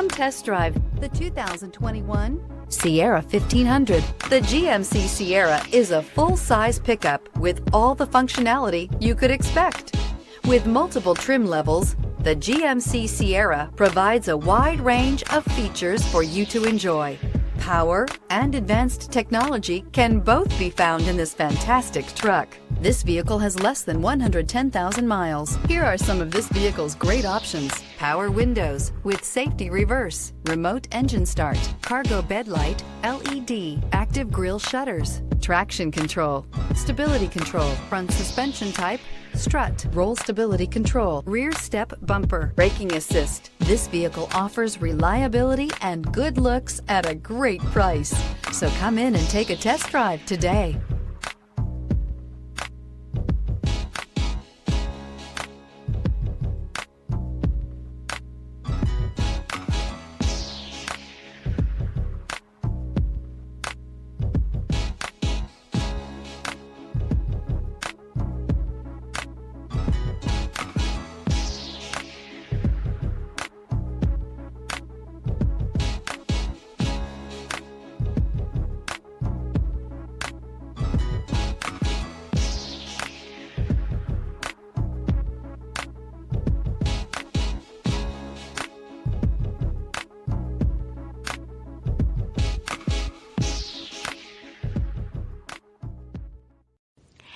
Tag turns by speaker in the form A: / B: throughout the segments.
A: Come test drive the 2021 Sierra 1500. The GMC Sierra is a full-size pickup with all the functionality you could expect. With multiple trim levels, the GMC Sierra provides a wide range of features for you to enjoy. Power and advanced technology can both be found in this fantastic truck. This vehicle has less than 110,000 miles. Here are some of this vehicle's great options: power windows with safety reverse, remote engine start, cargo bed light, LED, active grille shutters, traction control, stability control, front suspension type, strut, roll stability control, rear step bumper, braking assist. This vehicle offers reliability and good looks at a great price. So come in and take a test drive today.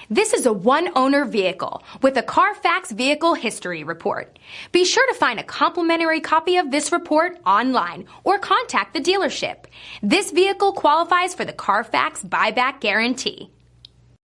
B: This is a one-owner vehicle with a Carfax Vehicle History Report. Be sure to find a complimentary copy of this report online or contact the dealership. This vehicle qualifies for the Carfax Buyback Guarantee.